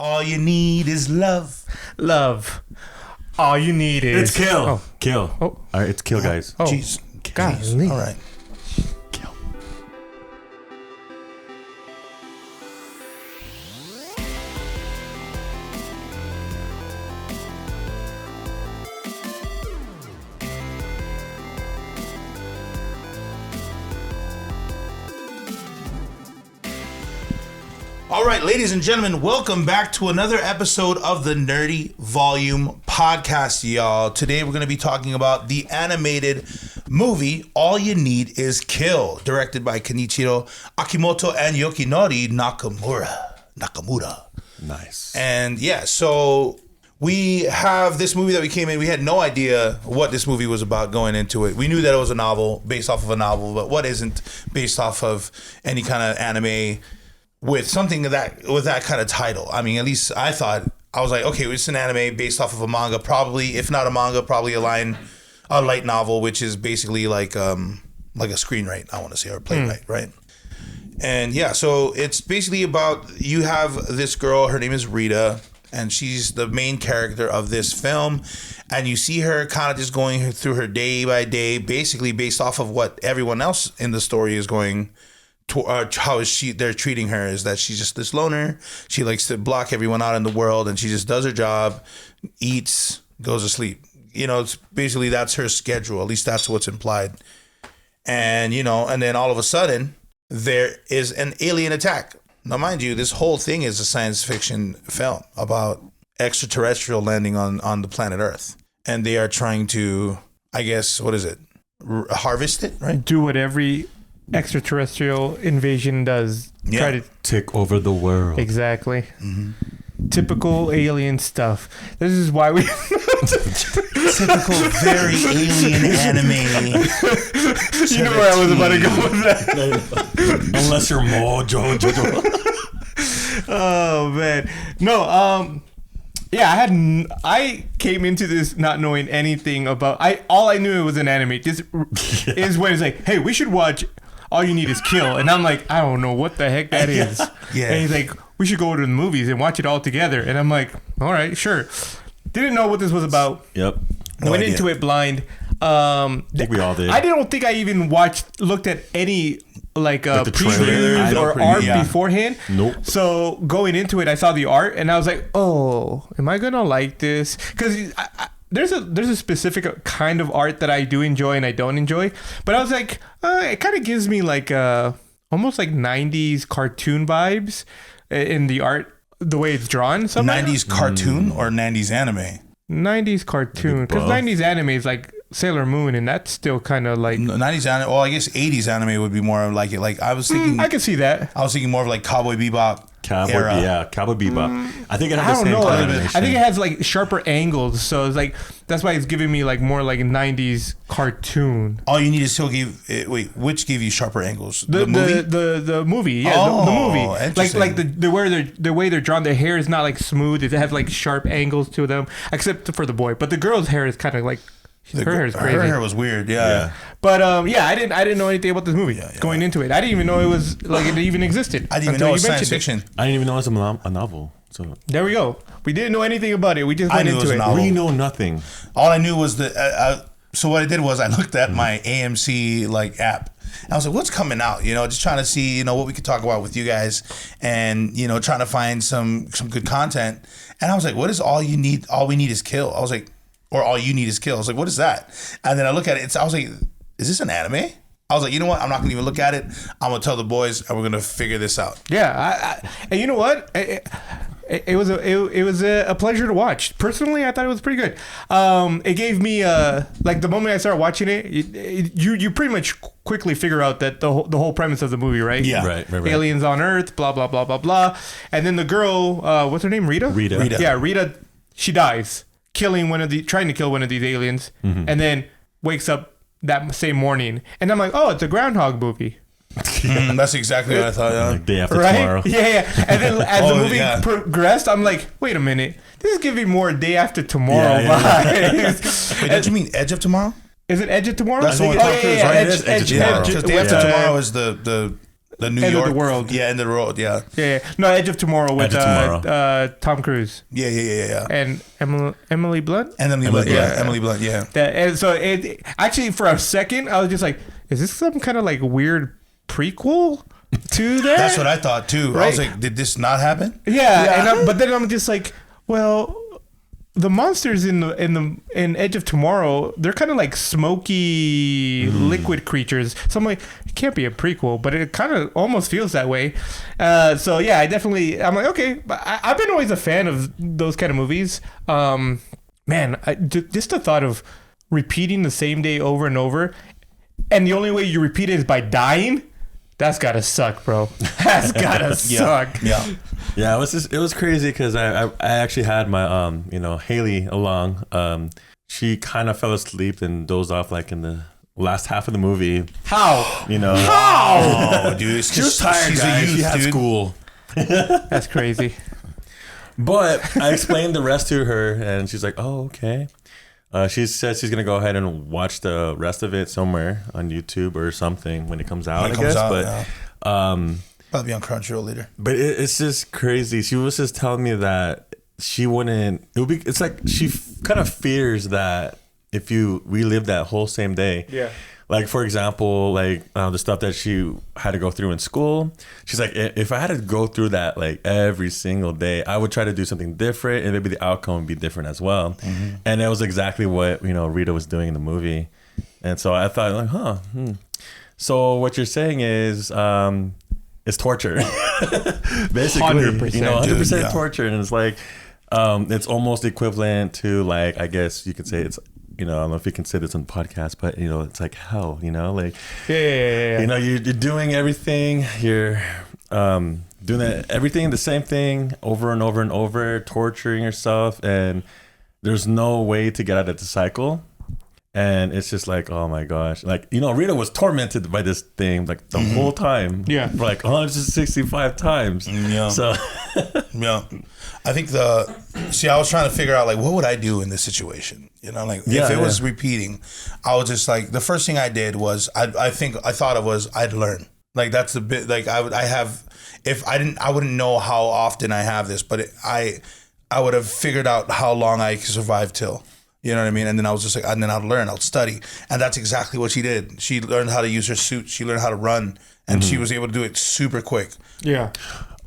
All you need is love. Love. All you need is... It's kill. Oh. Kill. Oh. All right, it's kill, guys. Oh. Jeez. Golly. All right. Kill. All right, ladies and gentlemen, welcome back to another episode of the Nerdy Volume Podcast, y'all. Today we're going to be talking about the animated movie All You Need Is Kill, directed by Kenichiro Akimoto and Yokinori Nakamura. Nice. And yeah, so we have this movie that we came in. We had no idea what this movie was about going into it. We knew that it was a novel, based off of a novel, but what isn't based off of any kind of anime with something with that kind of title? I mean, at least I thought, I was like, okay, it's an anime based off of a manga, probably, if not a manga, probably a light novel, which is basically like a screenwrite, I want to say, or playwright, right? And yeah, so it's basically about, you have this girl, her name is Rita, and she's the main character of this film, and you see her kind of just going through her day by day, basically based off of what everyone else in the story is going to, how they're treating her, is that she's just this loner. She likes to block everyone out in the world, and she just does her job, eats, goes to sleep. You know, it's basically that's her schedule. At least that's what's implied. And and then all of a sudden there is an alien attack. Now, mind you, this whole thing is a science fiction film about extraterrestrial landing on the planet Earth, and they are trying to, I guess, what is it? Harvest it, right? Do what every extraterrestrial invasion does. Yeah. Try to... Take over the world. Exactly. Mm-hmm. Typical alien stuff. This is why we... Typical, very alien anime. You know where I was about to go with that. Unless you're Mojo. Oh, man. No, yeah, I came into this not knowing anything about... All I knew it was an anime. This is when it's like, hey, we should watch All You Need Is Kill. And I'm like, I don't know what the heck that is. Yeah. And he's like, we should go to the movies and watch it all together. And I'm like, all right, sure. Didn't know what this was about. Yep. Went into it blind. I think we all did. I don't think I even looked at any like the previews or art beforehand. Nope. So going into it, I saw the art and I was like, oh, am I gonna like this? Because there's a specific kind of art that I do enjoy and I don't enjoy. But I was like, it kind of gives me like almost like 90s cartoon vibes in the art, the way it's drawn. 90s cartoon or 90s anime? 90s cartoon, because 90s anime is like Sailor Moon, and that's still kind of like 90s anime. Well, I guess 80s anime would be more like it. Like I was thinking, I can see that. I was thinking more of like Cowboy Bebop. Cowboy Bebop. I think it I has the don't same know. kind of animation. I think it has like sharper angles, so it's like that's why it's giving me like more like a 90s cartoon. All You Need Is Kill which gave you sharper angles? The movie, the movie, yeah, the movie. Like the way they're drawn, their hair is not like smooth; it has like sharp angles to them, except for the boy. But the girl's hair is kind of like her hair is crazy. Her hair was weird, yeah. But yeah, I didn't know anything about this movie going into it. I didn't even know it was like it even existed. I didn't even know it was science fiction. I didn't even know it was a novel. So there we go. We didn't know anything about it. We just went into it. We know nothing. All I knew was that. So what I did was I looked at my AMC like app. And I was like, what's coming out? Just trying to see, what we could talk about with you guys, and trying to find some good content. And I was like, what is All We Need Is Kill? I was like, or All You Need Is Kill. I was like, what is that? And then I look at it. I was like, is this an anime? I was like, you know what? I'm not going to even look at it. I'm going to tell the boys, and we're going to figure this out. Yeah. And you know what? It was a pleasure to watch. Personally, I thought it was pretty good. It gave me like the moment I started watching it, you pretty much quickly figure out that the whole premise of the movie, right? Yeah. Right. Aliens on Earth, blah blah blah blah blah. And then the girl, what's her name? Rita. Yeah, Rita. She dies, trying to kill one of these aliens, and then wakes up that same morning. And I'm like, oh, it's a Groundhog movie. That's exactly what I thought. Like day after right? tomorrow. Yeah. And then as the movie progressed, I'm like, wait a minute. This is giving more Day After Tomorrow vibes. Wait, don't you mean Edge of Tomorrow? Is it Edge of Tomorrow? That's the one. Tom Cruise, right? Edge of Tomorrow. Because Day After Tomorrow is the The New End York of the World. Yeah, End of the World. Yeah. Yeah. No, Edge of Tomorrow with Edge of Tom Cruise Yeah. and Emily Blunt. Emily Blunt. Yeah, Emily Blunt. Yeah. And so it actually for a second I was just like, is this some kind of like weird prequel to that? That's what I thought too. Right? I was like, did this not happen? Yeah. But then I'm just like, well, the monsters in Edge of Tomorrow, they're kind of like smoky liquid creatures. So I'm like, it can't be a prequel, but it kind of almost feels that way. So yeah, I'm like, okay. But I've been always a fan of those kind of movies. Man, just the thought of repeating the same day over and over, and the only way you repeat it is by dying. That's gotta suck, bro. That's gotta suck. Yeah. Yeah, it was crazy because I actually had my Haley along. She kind of fell asleep and dozed off like in the last half of the movie. How? You know, Oh, dude, she was tired. Guys. She had school. That's crazy. But I explained the rest to her, and she's like, "Oh, okay." She says she's gonna go ahead and watch the rest of it somewhere on YouTube or something when it comes out. I guess, probably be on Crunchyroll later. But it's just crazy. She was just telling me that she wouldn't. It's like she kind of fears that if you relive that whole same day. Yeah. Like for example, like the stuff that she had to go through in school. She's like, if I had to go through that like every single day, I would try to do something different, and maybe the outcome would be different as well. Mm-hmm. And that was exactly what Rita was doing in the movie. And so I thought, like, So what you're saying is, it's torture, basically. 100%, 100% torture, and it's like, it's almost equivalent to like, I guess you could say it's. I don't know if you can say this on the podcast, but it's like hell, like yeah. You're doing everything, you're doing everything, the same thing over and over and over, torturing yourself, and there's no way to get out of the cycle. And it's just like, oh my gosh, like Rita was tormented by this thing like the whole time, for like 165 times. Yeah. So yeah, I think I was trying to figure out like what would I do in this situation, if it was repeating, I was just like, the first thing I did was I thought it was I'd learn, like that's the bit, like I wouldn't know how often I have this, but I would have figured out how long I could survive till. You know what I mean? And then I was just like, and then I'll learn, I'll study. And that's exactly what she did. She learned how to use her suit. She learned how to run. And she was able to do it super quick. Yeah.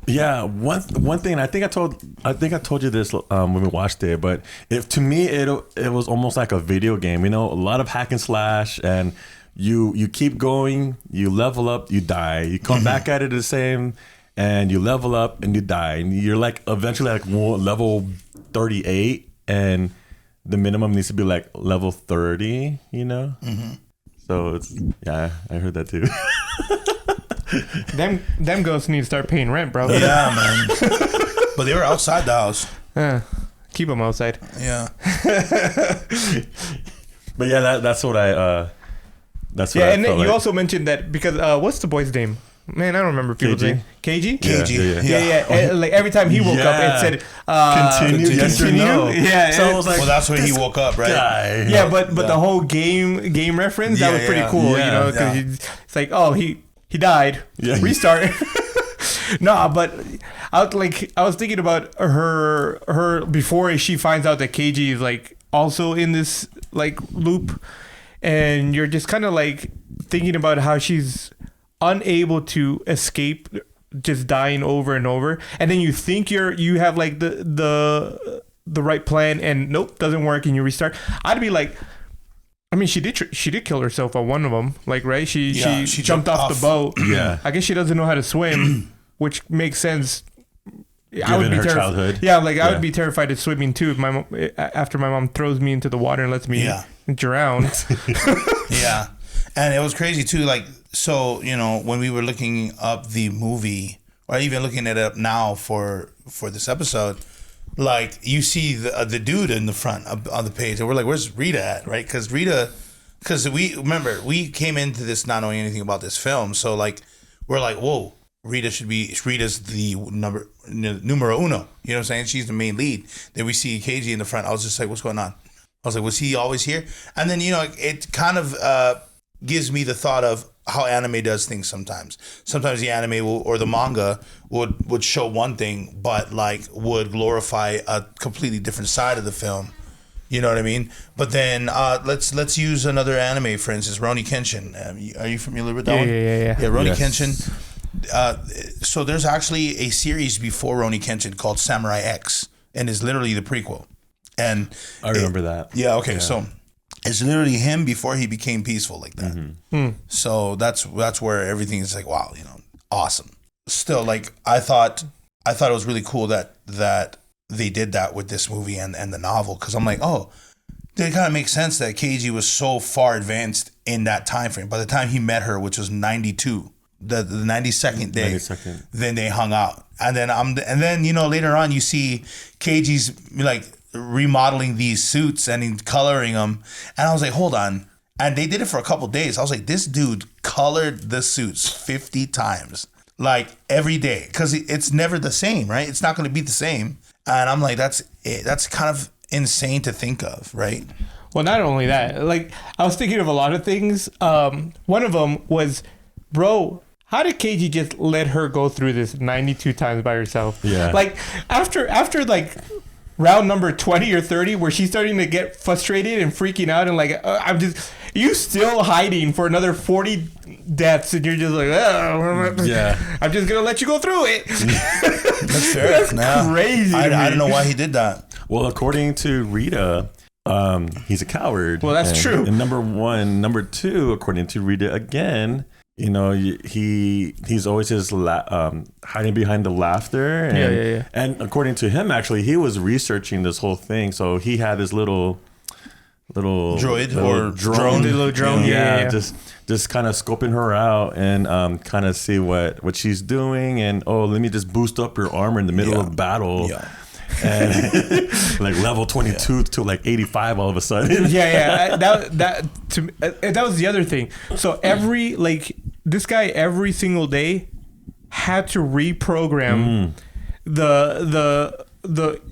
Yeah. One thing, I think I told you this when we watched it, but to me, it was almost like a video game, a lot of hack and slash, and you keep going, you level up, you die. You come back at it the same, and you level up and you die. And you're like eventually like level 38, and the minimum needs to be like level 30, So it's, I heard that too. Them ghosts need to start paying rent, bro. Yeah, man. But they were outside the house. Keep them outside. Yeah. But yeah, that's what I and then you also mentioned that because what's the boy's name? Man, I don't remember people's name. KG? KG. Yeah. And, like every time he woke up, it said continue. Yes or no. Yeah. So I was like, well, that's when he woke up, right? Guy. Yeah, but the whole game reference, that was pretty cool, because it's like, oh, he died. Yeah. Restart. No, but I was thinking about her before she finds out that KG is like also in this like loop, and you're just kind of like thinking about how she's unable to escape just dying over and over, and then you think you have like the right plan, and nope, doesn't work, and you restart. I'd be like, I mean, she did kill herself on one of them, like, right? She jumped off the boat. Yeah, I guess she doesn't know how to swim, which makes sense. I would be her childhood. Yeah, like I would be terrified of swimming too after my mom throws me into the water and lets me drown. Yeah, and it was crazy too, like. So, when we were looking up the movie, or even looking it up now for this episode, like you see the dude in the front on the page, and we're like, where's Rita at, right? Because we came into this not knowing anything about this film, so like we're like, whoa, Rita's the numero uno. You know what I'm saying? She's the main lead. Then we see KG in the front. I was just like, what's going on? I was like, was he always here? And then it kind of gives me the thought of, how anime does things sometimes. Sometimes the anime or the manga would show one thing, but like would glorify a completely different side of the film. You know what I mean? But then let's use another anime, for instance, Rurouni Kenshin. Are you familiar with that one? Yeah. Yeah, Rurouni Kenshin. So there's actually a series before Rurouni Kenshin called Samurai X, and is literally the prequel. And I remember that. Yeah. Okay. So it's literally him before he became peaceful like that. So that's where everything is like, wow, awesome. Still, like I thought it was really cool that they did that with this movie and the novel, because I'm like, oh, it kind of makes sense that Keiji was so far advanced in that time frame. By the time he met her, which was 92, the 92nd day, 92nd. Then they hung out, and then later on you see Keiji's like remodeling these suits and coloring them, and I was like, hold on. And they did it for a couple days. I was like, this dude colored the suits 50 times, like every day, because it's never the same, right? It's not going to be the same. And I'm like, that's kind of insane to think of, right? Well, not only that, like I was thinking of a lot of things. One of them was, bro, how did Keiji just let her go through this 92 times by herself? Yeah. Like after like round number 20 or 30, where she's starting to get frustrated and freaking out and like, you still hiding for another 40 deaths, and you're just like, I'm just gonna let you go through it. That's fair. That's crazy. I don't know why he did that. Well, according to Rita, he's a coward. Well, that's true. And number one, number two, according to Rita again, he's always just hiding behind the laughter. And, and according to him, actually, he was researching this whole thing, so he had this little droid or drone. Little drone. Yeah. Just kind of scoping her out and kind of see what she's doing, and let me just boost up your armor in the middle of battle. Yeah. And like level 22 to like 85 all of a sudden. That was the other thing. So this guy every single day had to reprogram the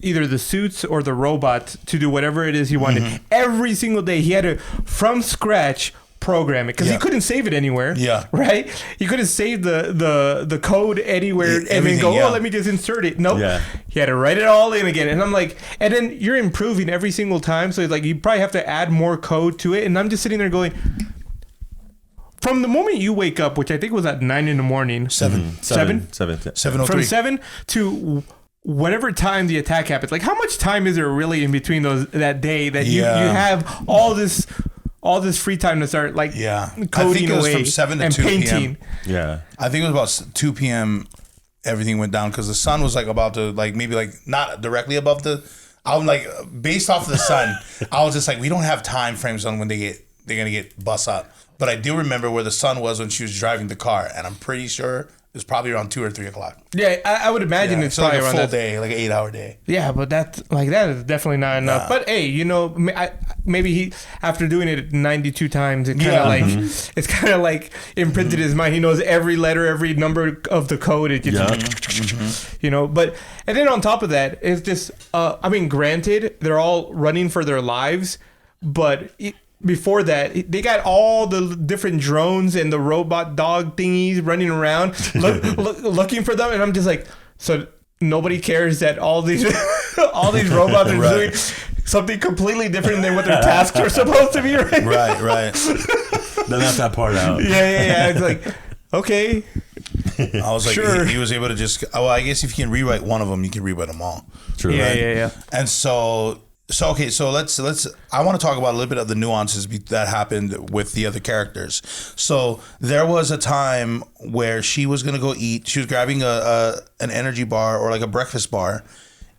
either the suits or the robot to do whatever it is he wanted. Every single day he had to from scratch program it, because he couldn't save it anywhere. Right? He couldn't save the code anywhere and then go, let me just insert it. Nope. He had to write it all in again. And I'm like, and then you're improving every single time, so it's like you probably have to add more code to it. And I'm just sitting there going, from the moment you wake up, which I think was at 9 in the morning, 7:03, from 7 to whatever time the attack happens, like how much time is there really in between that day that you have all this free time to start like coding I think it was away from 7 to and 2 painting. PM. I think it was about 2 p.m. everything went down, because the sun was like about to like maybe like not directly above I'm like, based off of the sun, I was just like, we don't have time frames on when they're gonna get bust up. But I do remember where the sun was when she was driving the car, and I'm pretty sure it was probably around 2 or 3 o'clock. Yeah, I would imagine it's probably like a around full that day, like an 8-hour day. Yeah, but that is definitely not enough. But hey, maybe he, after doing it 92 times, it kind of it's kind of like imprinted his mind. He knows every letter, every number of the code. It just, But and then on top of that, it's just granted, they're all running for their lives, but before that, they got all the different drones and the robot dog thingies running around looking for them, and I'm just like, so nobody cares that all these robots are doing something completely different than what their tasks are supposed to be, right? Right. Then that's that part out. Yeah. It's like, okay. I was like, sure. He was able to just. Well, I guess if you can rewrite one of them, you can rewrite them all. True. Yeah. And so okay, so let's. I want to talk about a little bit of the nuances that happened with the other characters. So there was a time where she was gonna go eat. She was grabbing an energy bar or like a breakfast bar,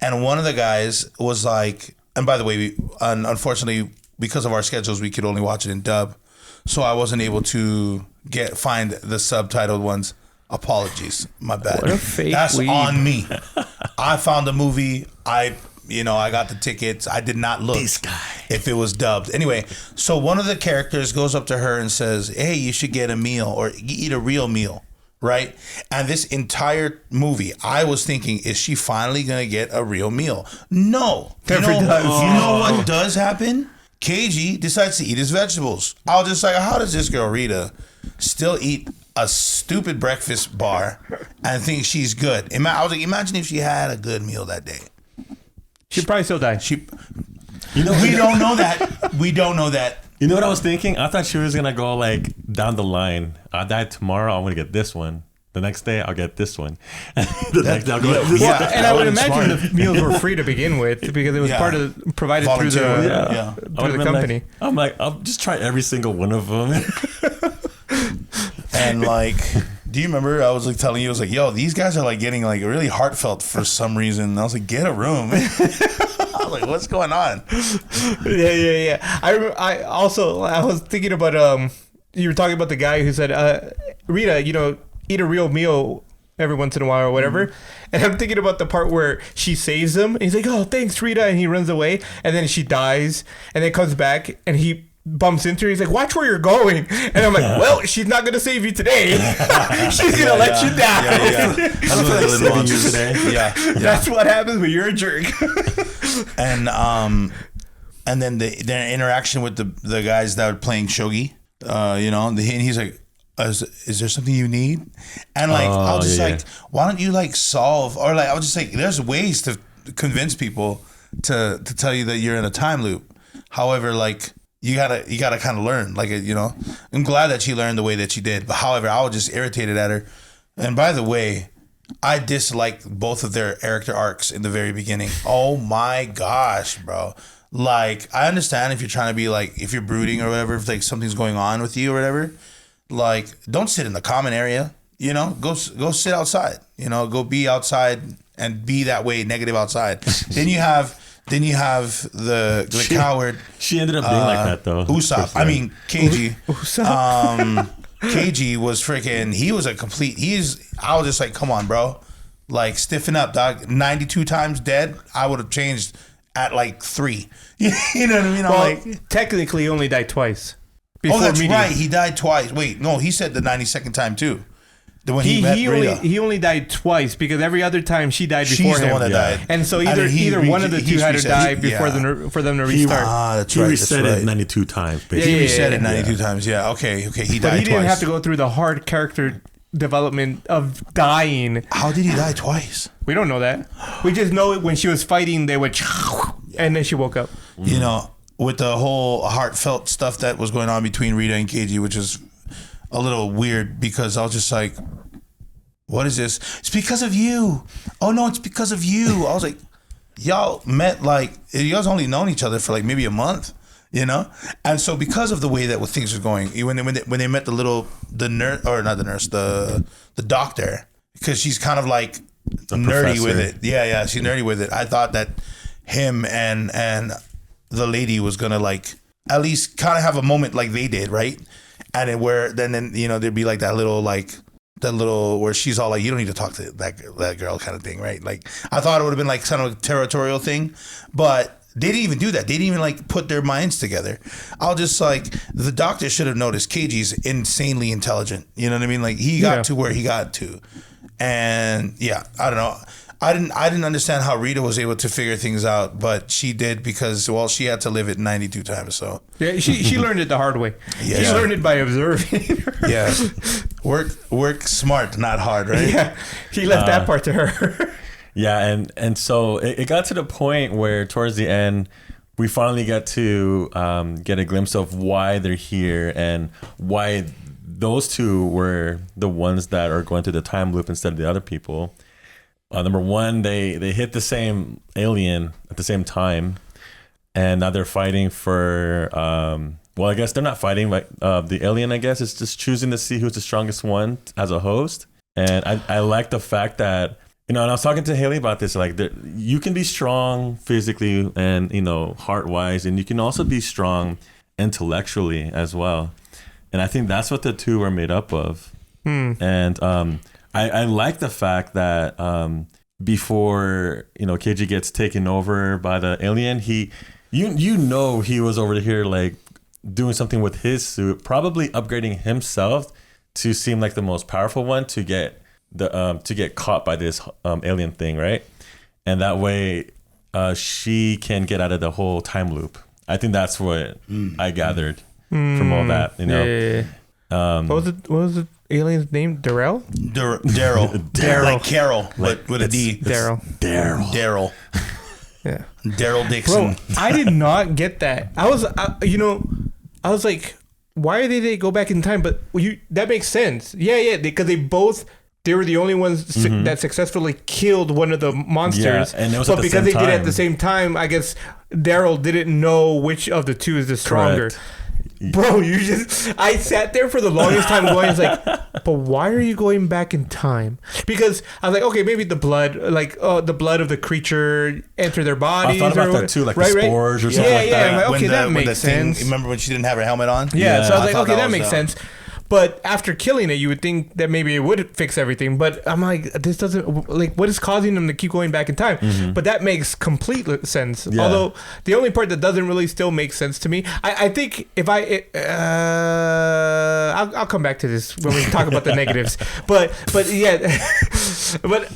and one of the guys was like. And by the way, unfortunately, because of our schedules, we could only watch it in dub, so I wasn't able to find the subtitled ones. Apologies, my bad. What a fake That's weeb. On me. I found the movie. I got the tickets. I did not look if it was dubbed. Anyway, so one of the characters goes up to her and says, "Hey, you should get a meal or eat a real meal." Right? And this entire movie, I was thinking, is she finally going to get a real meal? No. Never does. You know what does happen? KG decides to eat his vegetables. I was just like, how does this girl Rita still eat a stupid breakfast bar and think she's good? I was like, imagine if she had a good meal that day. She'd probably still die. We don't know that. We don't know that. You know what I was thinking? I thought she was gonna go like down the line. I die tomorrow. I'm gonna get this one. The next day, I'll get this one. The next day, I'll go get this one. And I would imagine the meals were free to begin with because it was part of provided through the company. I'm like, I'll just try every single one of them. And like, do you remember? I was like telling you, I was like, yo, these guys are like getting like really heartfelt for some reason. And I was like, get a room. I was like, what's going on? Yeah. I was thinking about you were talking about the guy who said, Rita, eat a real meal every once in a while or whatever. And I'm thinking about the part where she saves him. And he's like, oh, thanks, Rita. And he runs away. And then she dies. And then comes back and he bumps into her. He's like, watch where you're going. And I'm like, well, she's not going to save you today. She's going to let you die. That's what happens when you're a jerk. And then the interaction with the guys that were playing shogi, and he's like, is there something you need? And like, I was just like, why don't you like solve, or like, I was just like, there's ways to convince people to tell you that you're in a time loop. However, like, you gotta kind of learn, like, I'm glad that she learned the way that she did. But however, I was just irritated at her. And by the way, I disliked both of their character arcs in the very beginning. Oh my gosh, bro. Like, I understand if you're trying to be like, if you're brooding or whatever, if like something's going on with you or whatever, like, don't sit in the common area, go sit outside, go be outside and be that way negative outside. Then you have the coward. She ended up being like that though. Usopp. I mean, KG. KG was freaking. He was a complete. I was just like, come on, bro. Like, stiffen up, dog. 92 times dead. I would have changed at like 3. You know what I mean? Well, like, technically, he only died twice. Oh, that's right. He died twice. Wait, no, he said the 92nd time too. He only died twice because every other time she died before him. She's the one that died. And so either one of the two had to die before for them to restart. That's right. He reset it 92 times. Basically. He reset it 92 times. Yeah. Okay. He died twice. But he didn't have to go through the hard character development of dying. How did he die twice? We don't know that. We just know it when she was fighting, they went, and then she woke up. With the whole heartfelt stuff that was going on between Rita and KG, which is a little weird because I was just like, what is this? It's because of you. Oh no, it's because of you. I was like, y'all met like, you guys only known each other for like maybe a month, And so because of the way that things were going, when they met the nurse, or not the nurse, the doctor, because she's kind of like nerdy with it. Yeah, she's nerdy with it. I thought that him and the lady was gonna like at least kind of have a moment like they did, right? And then there'd be like that little where she's all like, you don't need to talk to that girl kind of thing, right? Like, I thought it would have been like kind of a territorial thing, but they didn't even do that. They didn't even like put their minds together. I was just like, the doctor should have noticed KG's insanely intelligent. You know what I mean? Like, he got to where he got to, and I don't know. I didn't understand how Rita was able to figure things out, but she did because, well, she had to live it 92 times. So yeah, she learned it the hard way. Yeah. She learned it by observing. Yeah, work smart, not hard, right? Yeah, he left that part to her. Yeah, and so it got to the point where towards the end, we finally got to get a glimpse of why they're here and why those two were the ones that are going through the time loop instead of the other people. Number one, they hit the same alien at the same time, and now they're fighting for. Well, I guess they're not fighting, but the alien, I guess, is just choosing to see who's the strongest one as a host. And I like the fact that, and I was talking to Haley about this, like, you can be strong physically and heart wise, and you can also be strong intellectually as well. And I think that's what the two are made up of. And I like the fact that before KG gets taken over by the alien, he was over here like doing something with his suit, probably upgrading himself to seem like the most powerful one to get caught by this alien thing, right? And that way she can get out of the whole time loop. I think that's what I gathered from all that. You know, What was the alien's name? Daryl. Daryl. Like Carol, but with a D. Daryl. Yeah. Daryl Dixon. Bro, I did not get that. I was like, why are they go back in time? But that makes sense. Yeah, because they were the only ones that successfully killed one of the monsters. Yeah, and it was but at the because same they did it at time. the same time, I guess Daryl didn't know which of the two is the stronger. Correct. Bro, I sat there for the longest time going, it's like, but why are you going back in time? Because I was like, okay, maybe the blood, the blood of the creature enter their bodies. I thought about that too, like the spores or something like that. I'm like, okay, that when makes sense. Remember when she didn't have her helmet on? Yeah, so I was like, okay, that was makes sense. But after killing it, you would think that maybe it would fix everything. But I'm like, this doesn't, like, what is causing them to keep going back in time? But that makes complete sense. Yeah. Although the only part that doesn't really still make sense to me, I think if I'll come back to this when we talk about the negatives. But yeah, but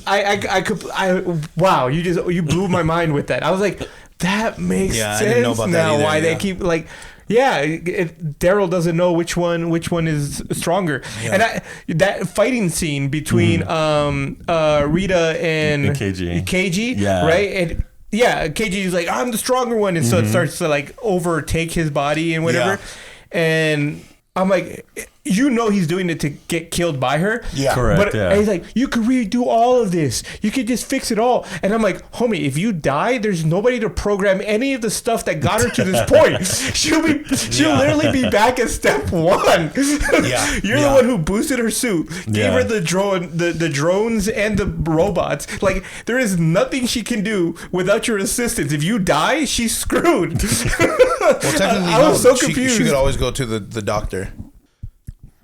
wow, you blew my mind with that. I was like, that makes sense I didn't know about now. that either, why they keep like. Yeah, Daryl doesn't know which one is stronger, and that fighting scene between Rita and KG, right? And KG is like, I'm the stronger one, and so it starts to like overtake his body and whatever, and I'm like, he's doing it to get killed by her. Yeah, correct. But he's like, you could redo all of this. You could just fix it all. And I'm like, homie, if you die, there's nobody to program any of the stuff that got her to this point. She'll literally be back at step one. You're the one who boosted her suit, gave her the drone, the drones and the robots. Like, there is nothing she can do without your assistance. If you die, she's screwed. Well, technically, I was so confused. She could always go to the doctor.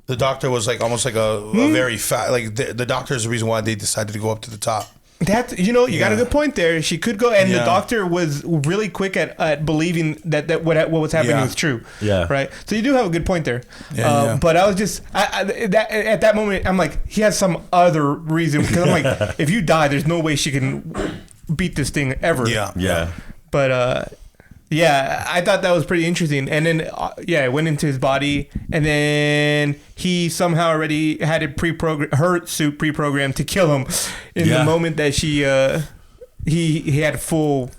The doctor was like almost like a very fat. Like the doctor is the reason why they decided to go up to the top. That you got a good point there. She could go, and the doctor was really quick at believing that what was happening was true. Yeah. Right. So you do have a good point there. But I was just at that moment, I'm like, he has some other reason, because I'm like, if you die, there's no way she can beat this thing ever. Yeah. But I thought that was pretty interesting. And then, it went into his body, and then he somehow already had it her suit pre-programmed to kill him in the moment that he had full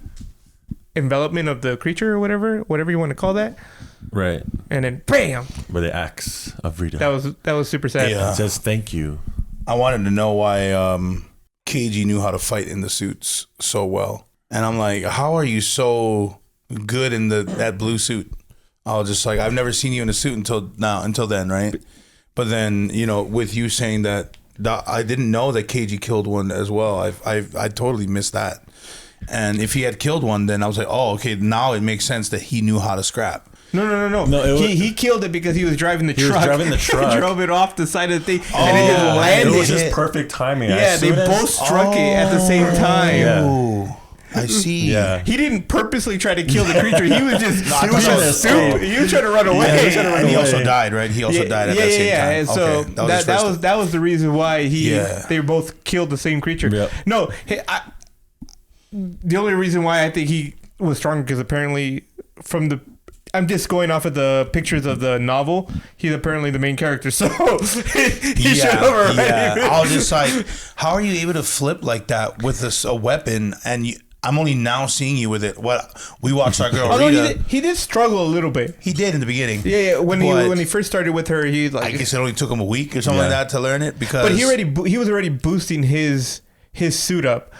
envelopment of the creature or whatever you want to call that. Right. And then, bam! By the axe of Rita. That was super sad. Yeah. It says thank you. I wanted to know why KG knew how to fight in the suits so well, and I'm like, how are you so good in that blue suit? I was just like, I've never seen you in a suit until then, right? But then, with you saying that, I didn't know that KG killed one as well. I totally missed that. And if he had killed one, then I was like, oh, okay, now it makes sense that he knew how to scrap. No, he killed it because he was driving the truck. He was driving the truck. Drove it off the side of the thing, and it just landed. It was just perfect timing. Yeah, they both struck it at the same time. Yeah. I see. Yeah. He didn't purposely try to kill the creature. He was just he was trying to run away. And he also died, right? He also died at that same time. And so Okay. that was the reason why they both killed the same creature. Yep. No, the only reason why I think he was stronger, because apparently I'm just going off of the pictures of the novel. He's apparently the main character, so he should have already. Yeah. I was just like, how are you able to flip like that with a weapon? And I'm only now seeing you with it. What we watched our girl Rita. He did struggle a little bit. He did in the beginning. Yeah. When he first started with her, he like. I guess it only took him a week or something like that to learn it, because. But he was already boosting his suit up.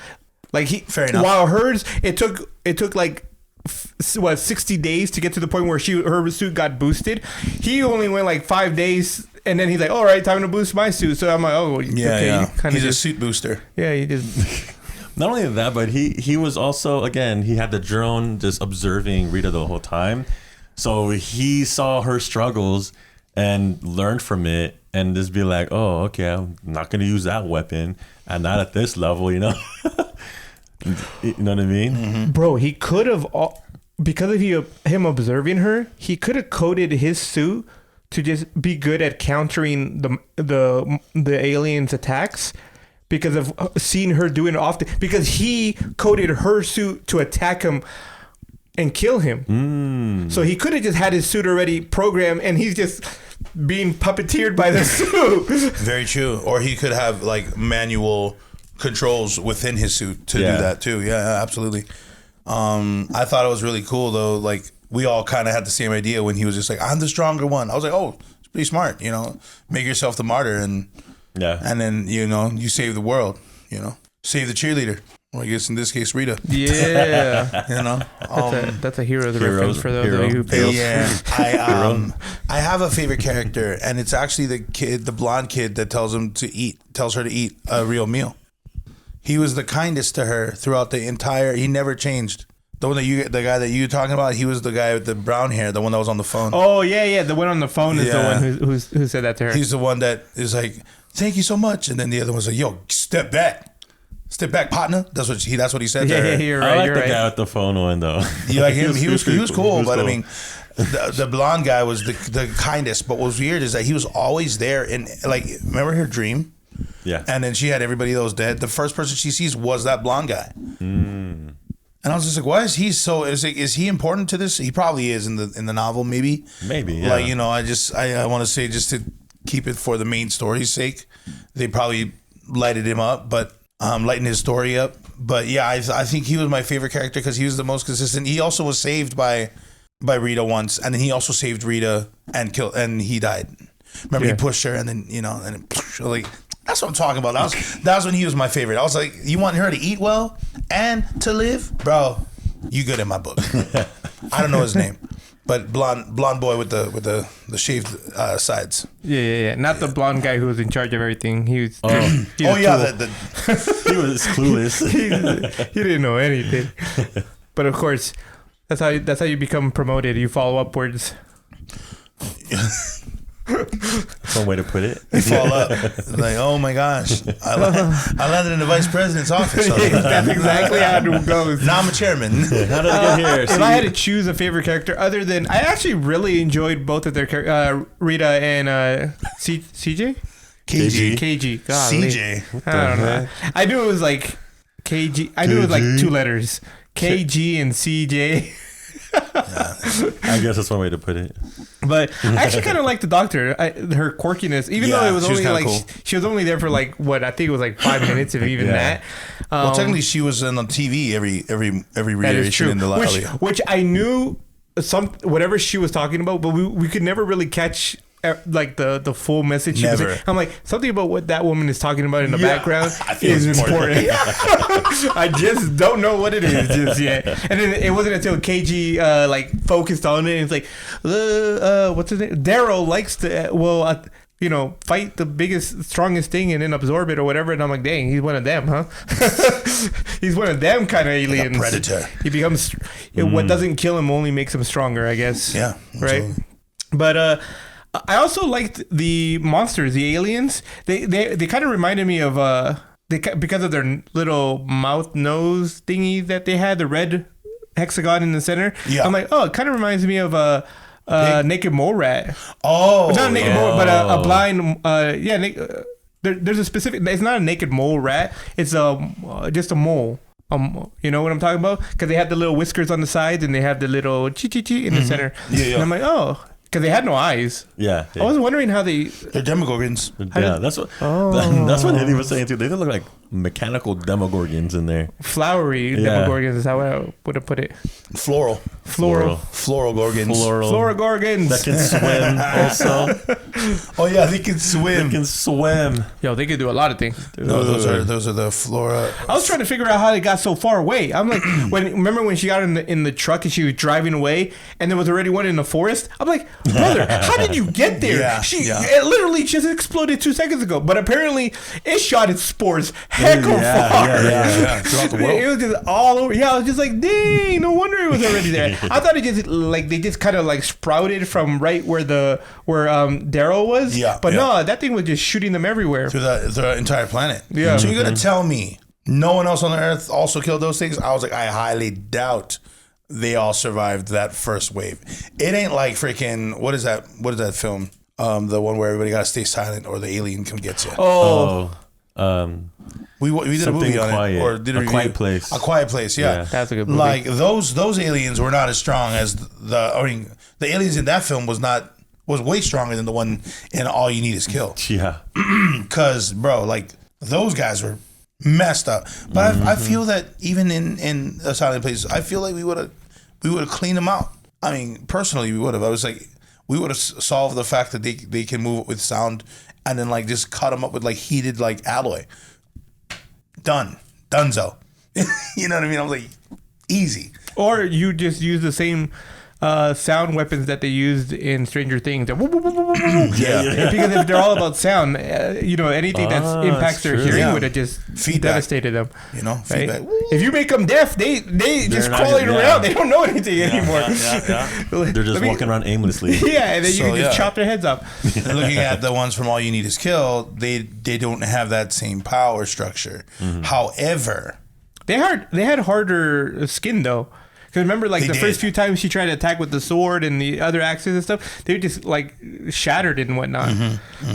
Like fair enough. While hers, it took like 60 days to get to the point where her suit got boosted. He only went like 5 days, and then he's like, all right, time to boost my suit. So I'm like, oh yeah. He's a suit booster. Yeah, he just. Not only that, but he was also, again, he had the drone just observing Rita the whole time. So he saw her struggles and learned from it, and just be like, oh, okay, I'm not going to use that weapon, and not at this level, You know what I mean? Mm-hmm. Bro, he could have, because of him observing her, he could have coded his suit to just be good at countering the aliens' attacks, because of seeing her doing it often. Because he coded her suit to attack him and kill him. So he could have just had his suit already programmed, and he's just being puppeteered by the suit. Very true. Or he could have like manual controls within his suit to do that too. Yeah, absolutely. I thought it was really cool though. Like we all kind of had the same idea when he was just like, I'm the stronger one. I was like, oh, it's pretty smart. You know, make yourself the martyr and then, you know, you save the world, you know, save the cheerleader. Or I guess in this case, Rita. Yeah. You know, that's a Heroes reference for those of you who failed. Yeah. I have a favorite character, and it's actually the blonde kid that tells her to eat a real meal. He was the kindest to her throughout the entire. He never changed. The guy that you talking about, he was the guy with the brown hair, the one that was on the phone. Oh yeah, the one on the phone is the one who said that to her. He's the one that is like, "Thank you so much," and then the other one's like, "Yo, step back, partner." That's what he said. Yeah, to her. you're right. I like you're the right. guy with the phone one though. You like him? He was cool, but cool. I mean, the blonde guy was the kindest. But what was weird is that he was always there. And like, remember her dream? Yeah. And then she had everybody that was dead. The first person she sees was that blonde guy. And I was just like, why is he so? Is he important to this? He probably is in the novel, maybe. Maybe, yeah. Like, you know, I want to say, just to keep it for the main story's sake, they probably lighted him up, but lighten his story up. But yeah, I think he was my favorite character because he was the most consistent. He also was saved by Rita once, and then he also saved Rita and he died. Remember, he pushed her, and then, you know, and like. That's what I'm talking about. That was when he was my favorite. I was like, you want her to eat well and to live? Bro, you good in my book. I don't know his name, but blonde boy with the shaved sides. Yeah. Not the blonde guy who was in charge of everything. He was. He was clueless. he didn't know anything. But of course, that's how you become promoted. You follow upwards. That's one way to put it. You fall up. Like, oh my gosh. I landed in the vice president's office. That's exactly how it goes. Now I'm a chairman. How did I get here? If I had to choose a favorite character, other than I actually really enjoyed both of their Rita and CJ? KG. Golly. CJ. I don't know. I knew it was like KG. I knew it was like two letters. KG and CJ. I guess that's one way to put it. But I actually kind of like the Doctor. Her quirkiness, even though it was only like cool. She was only there for like what I think it was like 5 minutes, if even that. Well, technically, she was on TV every reiteration in the which I knew whatever she was talking about, but we could never really catch like the full message. Never. I'm like, something about what that woman is talking about in the background is important. I just don't know what it is just yet. And then it wasn't until KG like focused on it. And it's like, what's his name? Daryl likes to fight the biggest, strongest thing and then absorb it or whatever. And I'm like, dang, he's one of them, huh? He's one of them kind of aliens. Like a predator. He becomes what doesn't kill him only makes him stronger, I guess. Yeah, right. But I also liked the monsters, the aliens. They kind of reminded me of because of their little mouth nose thingy that they had, the red hexagon in the center. Yeah. I'm like, oh, it kind of reminds me of a naked mole rat. Oh, not a naked mole, but a blind. There's a specific. It's not a naked mole rat. It's just a mole. You know what I'm talking about? Because they have the little whiskers on the sides and they have the little chi in the center. Yeah. And I'm like, oh. Because they had no eyes. Yeah. I was wondering how they... They're demogorgons. Yeah, that's what Eddie was saying too. They look like mechanical demogorgons in there. Flowery demogorgons is how I would have put it. Floral gorgons. Floral gorgons. That can swim also. Oh yeah, they can swim. They can swim. Yo, they can do a lot of things. No, those are the flora. I was trying to figure out how they got so far away. I'm like, remember when she got in the truck and she was driving away and there was already one in the forest? I'm like, brother, how did you get there? It literally just exploded 2 seconds ago. But apparently it shot its spores far. Yeah. Throughout the world. It was just all over. Yeah, I was just like, dang, no wonder it was already there. I thought it just like they just kind of like sprouted from right where Daryl was. Yeah. But no, that thing was just shooting them everywhere. Through the entire planet. Yeah. So you're gonna tell me no one else on the earth also killed those things? I was like, I highly doubt they all survived that first wave. It ain't like freaking what is that film? The one where everybody gotta stay silent or the alien come get you. Oh. We did a Something movie on Quiet. it, or did a review. Quiet Place. A Quiet Place, yeah. That's a good movie. Like those aliens were not as strong as the aliens in that film was way stronger than the one in All You Need Is Kill. Yeah. Because bro, like those guys were messed up. But I feel that even in A Silent Place, I feel like we would have cleaned them out. I mean, personally, we would have. I was like, we would have solved the fact that they can move with sound, and then like just cut them up with like heated like alloy. Dunzo. You know what I mean? I was like, easy. Or you just use the same sound weapons that they used in Stranger Things. Yeah. Because if they're all about sound, anything that impacts their true. hearing Yeah. would have just Feedback. devastated them. You know, Right? feedback. If you make them deaf, they just not crawling just- around. yeah. They don't know anything anymore. They're just walking around aimlessly. Yeah, and then you So, can just yeah. chop their heads up. And looking at the ones from All You Need Is Kill, they don't have that same power structure. However, They had harder skin though. Because remember, like They the did. first few times she tried to attack with the sword and the other axes and stuff, they were just like shattered and whatnot.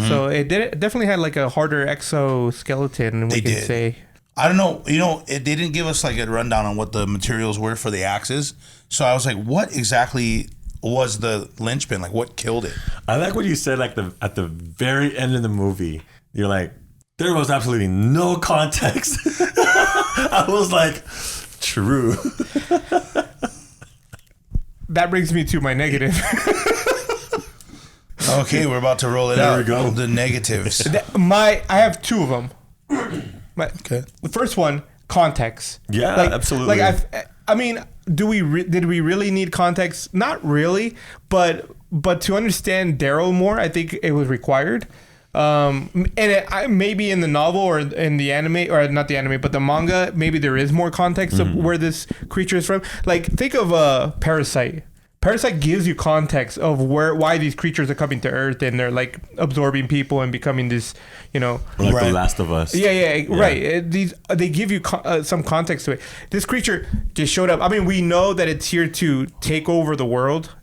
So it definitely had like a harder exoskeleton. They We could did. say. I don't know. You know, they didn't give us like a rundown on what the materials were for the axes. So I was like, what exactly was the linchpin? Like, what killed it? I like what you said, like at the very end of the movie. You're like, there was absolutely no context. I was like, true. That brings me to my negative. Okay, we're about to roll it There out. we go. The negatives. I have two of them. Okay. The first one, context. Yeah, absolutely. Like I mean, did we really need context? Not really, but to understand Daryl more, I think it was required. Maybe in the novel or in the anime, or not the anime, but the manga, maybe there is more context of where this creature is from. Like, think of Parasite. Parasite gives you context of why these creatures are coming to Earth and they're like absorbing people and becoming this, Like Right. The Last of Us. Yeah, right. They give you some context to it. This creature just showed up. I mean, we know that it's here to take over the world.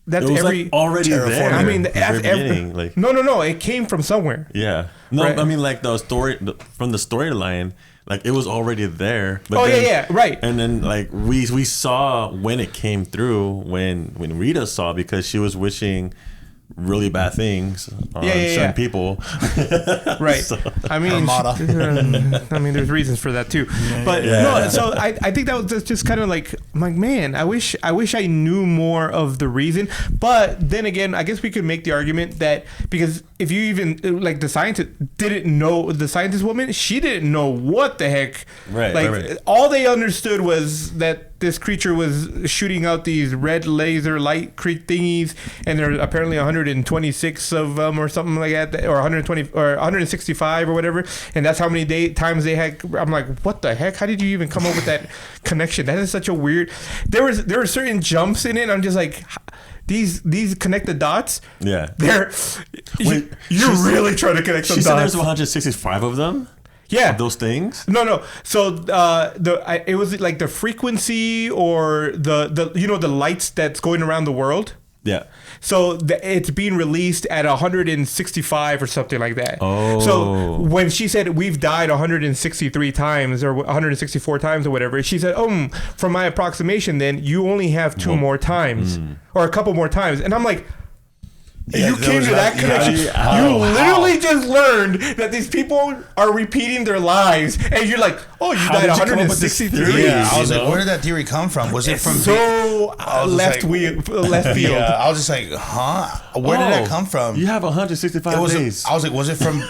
That's It was every. like already there. Terraforming. I mean, at the that's very beginning. Like, no. It came from somewhere. yeah. No, Right. I mean, like the story from the storyline, like it was already there. But Oh, then, yeah, right. And then like we saw when it came through when Rita saw, because she was wishing really bad things on certain people. Right. So- I mean, Armada. there's reasons for that too. But no, so I think that was just kind of like, I'm like, man, I wish I knew more of the reason. But then again, I guess we could make the argument that because if you even like the scientist woman, she didn't know what the heck. Right, Like right. all they understood was that this creature was shooting out these red laser light thingies, and there are apparently 126 of them or something like that, or 120 or 165 or whatever, and that's how many times they had. I'm like, what the heck? How did you even come up with that connection? That is such a weird. There were certain jumps in it. I'm just like, these connect the dots. Yeah. They're Wait, you're really trying to connect some She said dots. there's 165 of them. Yeah. Of those things. No. So it was like the frequency or the lights that's going around the world. Yeah. So it's being released at 165 or something like that. Oh. So when she said we've died 163 times or 164 times or whatever, she said, from my approximation, then you only have two more times or a couple more times. And I'm like, Yeah, you there came was to that that- connection. yeah. You How? literally just learned that these people are repeating their lives, and you're like, "Oh, you How died did you come up with this 163." theory? Yeah, I was You like, know? where did that theory come from? Was it from So I was left like- left field. Yeah, I was just like, huh? Where did that come from? You have 165 It was. days. I was like, was it from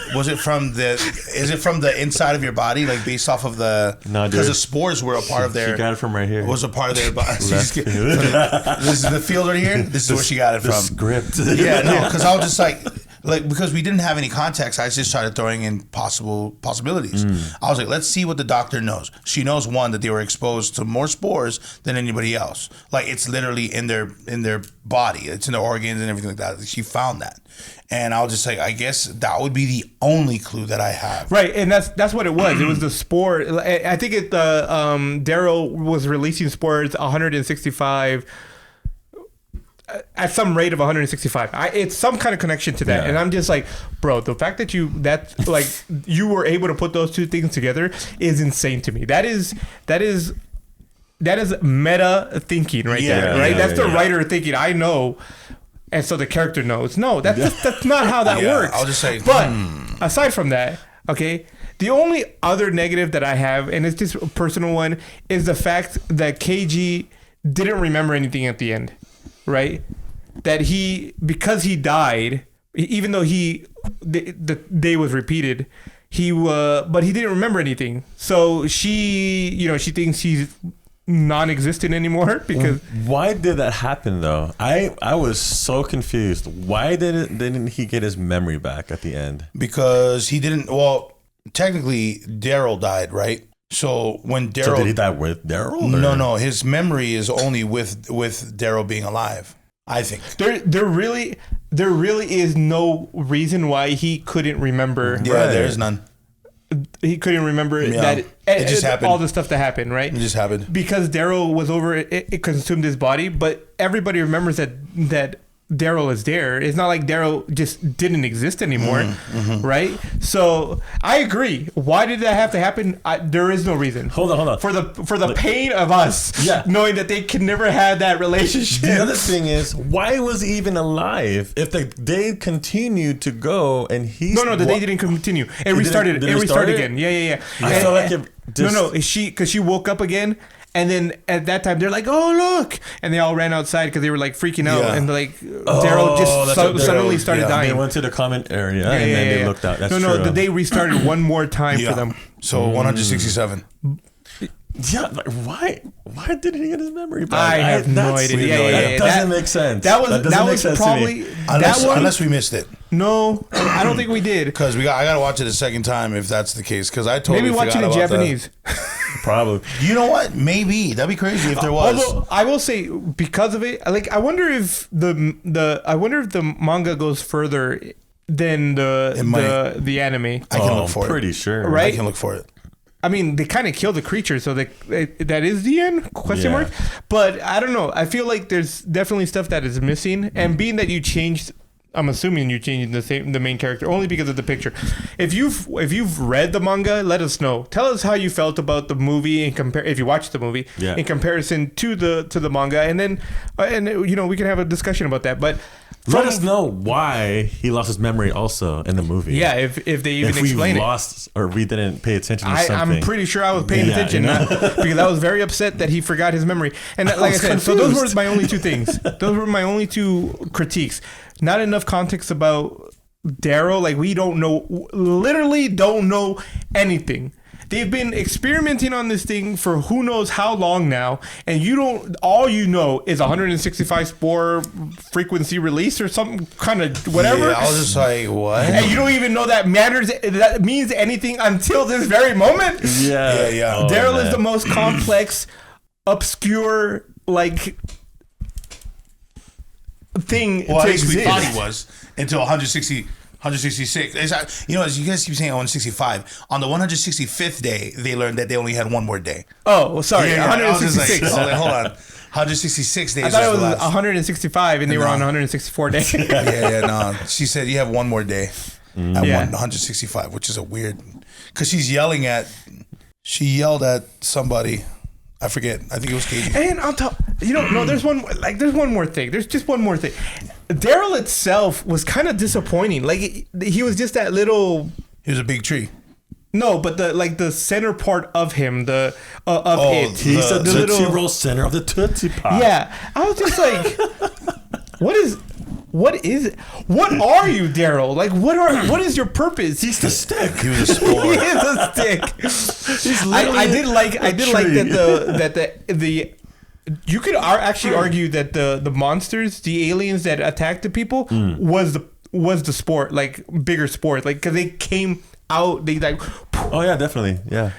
the? Is it from the inside of your body, like based off of the? No, dude. Because the spores were a part of their. She got it from right here. Was a part of their body. Left field. This is the field right here. This is where she got it the from. script. Yeah, no, because I was just like because we didn't have any context, I just started throwing in possibilities. I was like, let's see what the doctor knows. She knows one that they were exposed to more spores than anybody else. Like it's literally in their body, it's in their organs and everything like that. She found that, and I was just like, I guess that would be the only clue that I have. Right, and that's what it was. It was the spore. I think Daryl was releasing spores 165. at some rate of 165. It's some kind of connection to that, and I'm just like, bro, the fact that you were able to put those two things together is insane to me. That is meta thinking right there, right? That's the writer thinking. I know. And so the character knows. No, that's not how that works. I'll just say. But aside from that, okay, the only other negative that I have, and it's just a personal one, is the fact that KG didn't remember anything at the end, right? That because he died, even though the day was repeated, but he didn't remember anything. So she thinks he's non-existent anymore because why did that happen though? I was so confused. Why didn't he get his memory back at the end? Because he didn't. Well, technically Daryl died, right? So when Daryl, so did he die with Daryl? No, his memory is only with Daryl being alive. I think there really is no reason why he couldn't remember. Yeah, there's none. He couldn't remember that it just happened. All the stuff that happened, right? It just happened because Daryl was over. It consumed his body, but everybody remembers that Daryl is there. It's not like Daryl just didn't exist anymore, right? So I agree. Why did that have to happen? There is no reason. Hold on. For the pain of us, knowing that they can never have that relationship. The other thing is, why was he even alive if the day continued to go and he's the day didn't continue. It restarted. It restarted again. Yeah. I felt like it. Because she woke up again. And then at that time, they're like, "Oh, look!" And they all ran outside because they were like freaking out. And like Daryl just suddenly started dying. They went to the common area and then they looked out. That's true. The day restarted one more time for them. So 167. Yeah, like why didn't he get his memory back? I have no idea. That doesn't make sense. That was probably unless we missed it. No, I don't think we did. Because I gotta watch it a second time if that's the case. Because I totally maybe watch it in Japanese. Probably. You know what? Maybe that'd be crazy if there was. Although I will say, because of it, like I wonder if the manga goes further than the anime. I can look for it. Pretty sure. Right? I can look for it. I mean, they kind of kill the creature, so that is the end? Question mark. But I don't know. I feel like there's definitely stuff that is missing, and being that you changed. I'm assuming you changed the main character only because of the picture. If you've read the manga, let us know. Tell us how you felt about the movie if you watched the movie in comparison to the manga, and then we can have a discussion about that. But let us know why he lost his memory also in the movie. Yeah, if they even explain it. Lost or we didn't pay attention to something. I'm pretty sure I was paying attention because I was very upset that he forgot his memory. And like I said, so those were my only two things. Those were my only two critiques. Not enough context about Daryl. Like we literally don't know anything. They've been experimenting on this thing for who knows how long now, and all you know is 165 spore frequency release or something kind of whatever. Yeah, I was just like, what? And you don't even know that means anything until this very moment. Yeah. Oh, Daryl is the most complex, obscure, like thing to exist. We thought he was until 166. As you guys keep saying 165. On the 165th day, they learned that they only had one more day. Oh, sorry, 166. Hold on. 166 days. I thought it was 165, and they were on 164 days. No. She said you have one more day at 165, which is a weird. Because she yelled at somebody. I forget. I think it was Katie. And on top, there's one more thing. There's just one more thing. Daryl itself was kind of disappointing. Like he was just that little. He was a big tree. No, but the center part of him, he's the Tootsie Roll center of the Tootsie Pop. Yeah, I was just like, what is it? What are you, Daryl? Like, what is your purpose? He's the stick. He was a spore. He is a stick. He's literally I did like that the you could actually argue that the monsters, the aliens that attacked the people, was the sport, like bigger sport, like because they came out, they like. Oh yeah, definitely, yeah.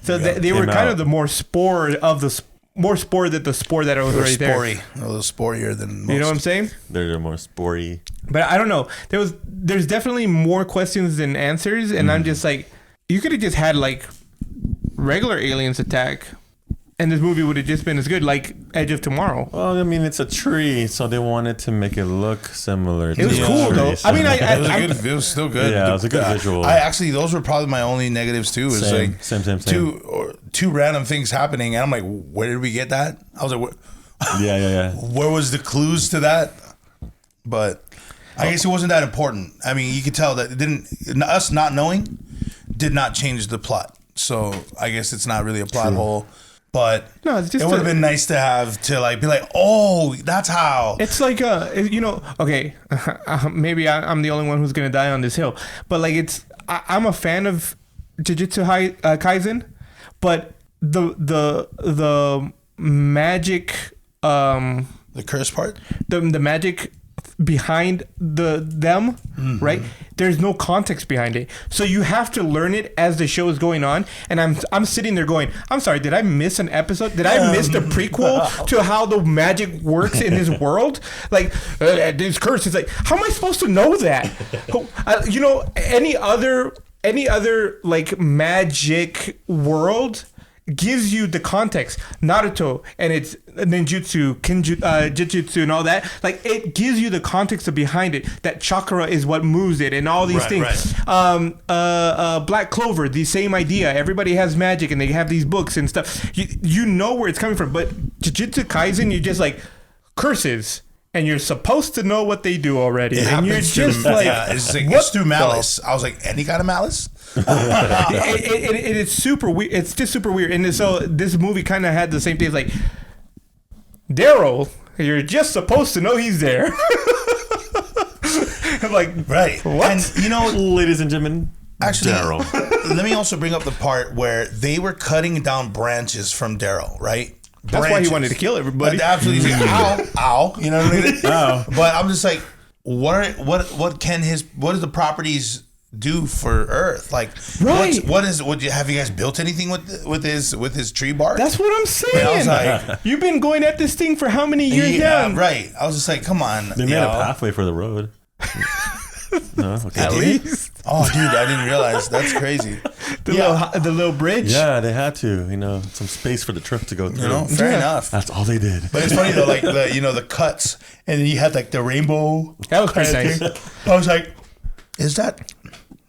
So they were kind of the more spore of the. More spore than the spore that was right there. A little sporier than most. You know what I'm saying? They're more spory. But I don't know. There's definitely more questions than answers, and I'm just like, you could have just had like regular aliens attack, and this movie would have just been as good, like Edge of Tomorrow. Well, I mean, it's a tree, so they wanted to make it look similar. It was cool tree, though. so- I mean, It was still good. Yeah, it was a good visual. I actually, those were probably my only negatives too. It was Same, like same. two random things happening, and I'm like, where did we get that? I was like, Yeah. where was the clues to that? But I guess it wasn't that important. I mean, you could tell that it didn't. Us not knowing did not change the plot. So I guess it's not really a plot hole. But No, it's just it would have been nice to have to like be like, oh, that's how. It's like okay, maybe I'm the only one who's gonna die on this hill, but like I'm a fan of Jujutsu Kaisen, but the magic The curse part. the magic behind them, right? There's no context behind it, so you have to learn it as the show is going on. And I'm sitting there going, I'm sorry, did I miss an episode? Did I miss the prequel to how the magic works in this world? Like this curse is like, how am I supposed to know that? Any other like magic world gives you the context. Naruto and its ninjutsu, jujutsu, and all that. Like it gives you the context behind it. That chakra is what moves it, and all these things. Right. Black Clover, the same idea. Everybody has magic, and they have these books and stuff. You know where it's coming from. But Jujutsu Kaisen, you're just like curses. And you're supposed to know what they do already. And you're just like, it's through malice. I was like, any kind of malice? It's super weird. It's just super weird. And so this movie kind of had the same thing. It's like, Daryl, you're just supposed to know he's there. I'm like, right. What? And ladies and gentlemen, actually, Daryl. Let me also bring up the part where they were cutting down branches from Daryl, right? That's why he wanted to kill everybody. Absolutely. He's like, ow. You know what I mean? Ow. But I'm just like, what does the properties do for Earth? Like, Right. have you guys built anything with his tree bark? That's what I'm saying. And I was like, you've been going at this thing for how many years now? right. I was just like, come on. They made a pathway for the road. No, okay. At least. Oh, dude, I didn't realize. That's crazy. The little bridge. Yeah, they had to. Some space for the truck to go through. Fair enough. That's all they did. But it's funny though, like the cuts, and then you had like the rainbow. That was pretty nice. I was like,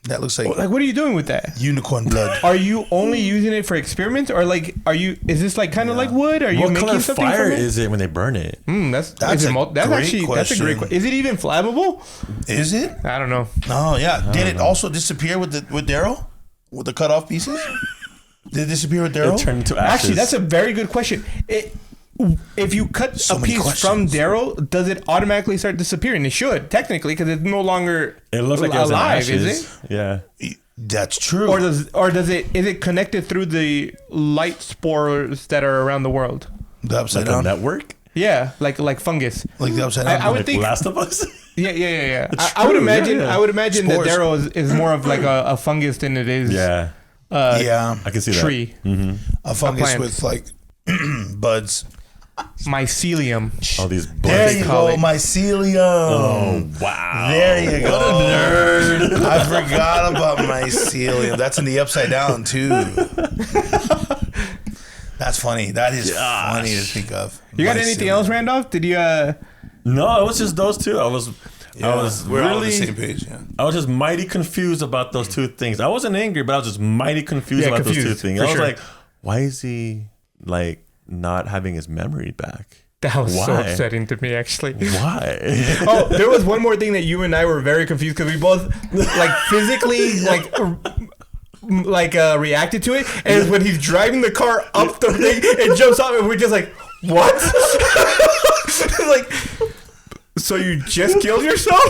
that looks like Like, what are you doing with that? unicorn blood. Are you only using it for experiments, or like, is this like kind of like wood? Are you What making color something fire from it? is it when they burn it? That's a great question. Is it even flammable? Is it? I don't know. Oh yeah. Did it also disappear with Daryl? With the cut off pieces? Did it disappear with Daryl? It turned into ashes. Actually, that's a very good question. If you cut So a many piece questions. from Daryl, does it automatically start disappearing? It should, technically, because it's no longer It looks like it was in alive, ashes. is it? Yeah. That's true. Or is it connected through the light spores that are around the world? The upside Like a down? network? Yeah, like fungus. Like the upside down? I would Like think. Last of Us? Yeah. It's I would true, imagine. yeah. I would imagine that Spores. Daryl is more of like a fungus than it is. Yeah. Yeah. I can see Tree. A fungus plant. with like buds. Mycelium. that. All these There buds. you call go, it. mycelium. Oh, wow. There you go. What a nerd. I forgot about mycelium. That's in the upside down too. That's funny. That is funny to think of. You got anything else, Randolph? Did you? No, it was just those two. I was We're all on the really, same page. Yeah. I was just mighty confused about those two things. I wasn't angry, but I was just mighty confused about those two things. for I was sure. like, why is he like not having his memory back? That was so Why? upsetting to me, actually. Why? Oh, there was one more thing that you and I were very confused because we both like physically reacted to it, and when he's driving the car up the thing, it jumps off, and we're just like, what? Like, so you just killed yourself?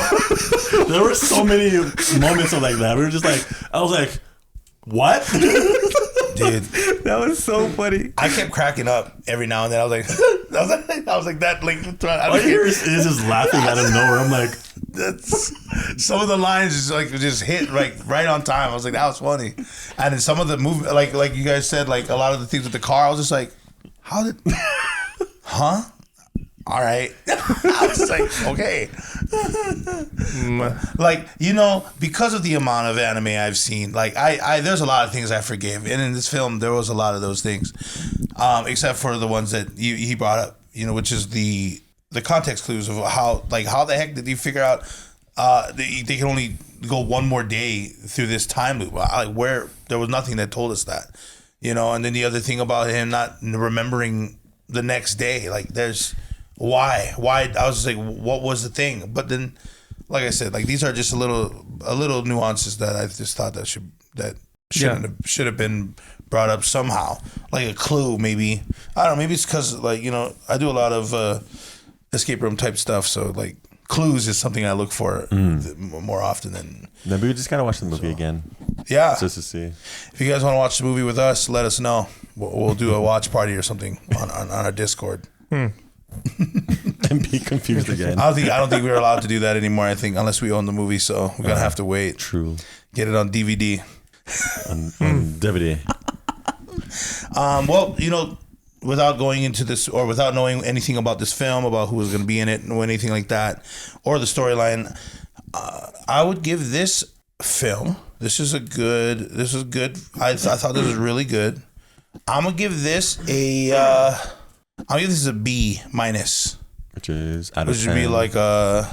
There were so many moments of like that. We were just like, I was like, what? Dude, That was so funny. I kept cracking up every now and then. I was like, I was like that. Like, All you hear is just laughing out of nowhere. I'm like, that's some of the lines just hit right on time. I was like, that was funny. And then some of the move, like you guys said, like a lot of the things with the car, I was just like, how did, huh? All right. I was like, okay. Like, because of the amount of anime I've seen, like I there's a lot of things I forgive, and in this film there was a lot of those things, except for the ones that he brought up, which is the context clues of how the heck did he figure out they can only go one more day through this time loop, where there was nothing that told us that, and then the other thing about him not remembering the next day, like there's why I was just like, what was the thing? But then, like I said, like these are just a little nuances that I just thought that should have been brought up somehow, like a clue maybe. I don't know, maybe it's because like I do a lot of escape room type stuff, so like clues is something I look for more often than. Maybe we just gotta watch the movie again. Yeah, just to see. If you guys want to watch the movie with us, let us know. We'll do a watch party or something on our Discord. And be confused again. I don't think we're allowed to do that anymore. I think unless we own the movie, so we're gonna have to wait. True. Get it on DVD. On DVD. Well, without going into this or without knowing anything about this film, about who was going to be in it or anything like that, or the storyline, I would give this film. This is good. I thought this was really good. I'm gonna give this I'll give this a B minus, which is out of 10. Which would be like out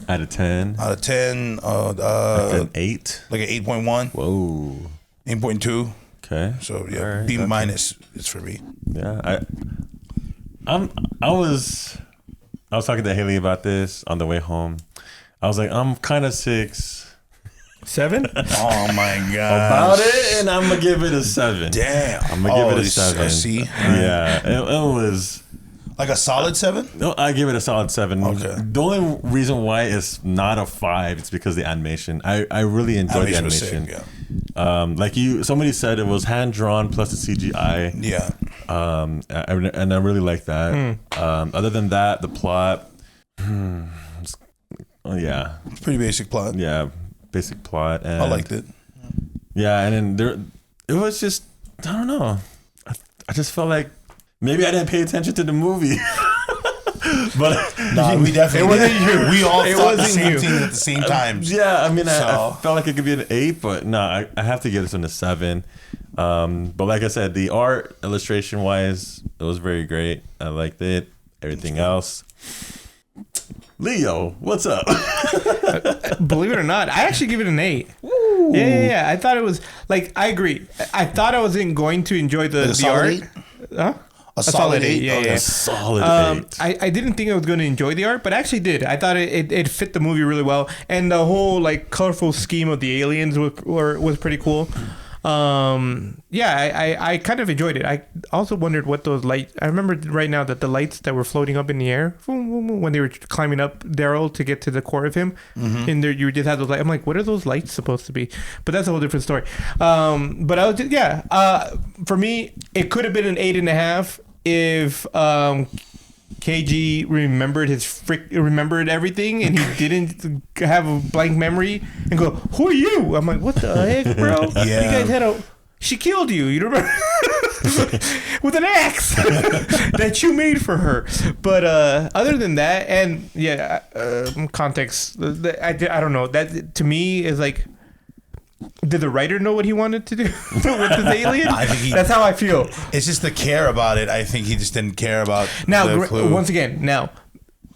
of 10. Out of 10. Like an 8. Like an 8.1. Whoa. 8.2. Okay. So yeah, right, B minus is for me. Yeah, I was talking to Haley about this on the way home. I was like, I'm kind of 6. 7? Oh my god! About it, and I'm gonna give it a 7. Damn, I'm gonna give it a 7. See, yeah, it was like a solid 7. No, I give it a solid 7. Okay. The only reason why it's not a 5 is because the animation. I really enjoyed the animation. Sick, yeah. Like somebody said, it was hand drawn plus the CGI. Yeah. And I really like that. Other than that, the plot. Yeah. It's pretty basic plot. Yeah. Basic plot, and I liked it. Yeah, and then it was just, I don't know. I just felt like maybe I didn't pay attention to the movie. But no, we definitely. It wasn't you. We all thought the wasn't same you. thing at the same time. Yeah, I mean, I felt like it could be an 8, but no, I have to give this one a 7. But like I said, the art, illustration wise, it was very great. I liked it. Everything else. Leo, what's up? Believe it or not, I actually give it an 8. Ooh. Yeah. I thought it was like, I agree. I thought I wasn't going to enjoy the art. 8? Huh? A solid 8. Yeah. A solid 8. I didn't think I was going to enjoy the art, but I actually did. I thought it fit the movie really well, and the whole like colorful scheme of the aliens was pretty cool. I kind of enjoyed it. I also wondered what those lights. I remember right now that the lights that were floating up in the air when they were climbing up Daryl to get to the core of him, and there you did have those lights. I'm like, what are those lights supposed to be? But that's a whole different story. But I was just, for me, it could have been an 8.5 if KG remembered everything, and he didn't have a blank memory and go, "Who are you?" I'm like, "What the heck, bro? Yeah. You guys she killed you. You remember with an axe that you made for her." But other than that, and context. I don't know. That to me is like. Did the writer know what he wanted to do with this alien? That's how I feel. It's just the care about it. I think he just didn't care about the clue. Once again,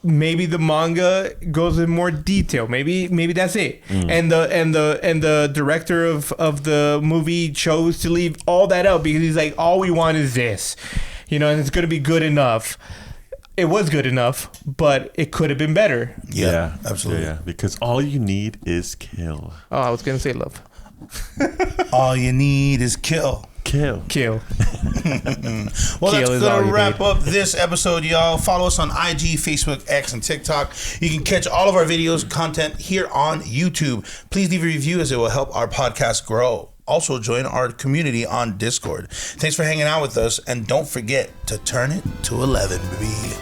maybe the manga goes in more detail. Maybe that's it. And the director of the movie chose to leave all that out because he's like, all we want is this, and it's gonna be good enough. It was good enough, but it could have been better. Yeah, absolutely. Yeah, because all you need is kill. Oh, I was gonna say love. All you need is kill. Kill. Well, that's going to wrap up this episode, y'all. Follow us on IG, Facebook, X, and TikTok. You can catch all of our videos, content here on YouTube. Please leave a review as it will help our podcast grow. Also, join our community on Discord. Thanks for hanging out with us, and don't forget to turn it to 11, baby.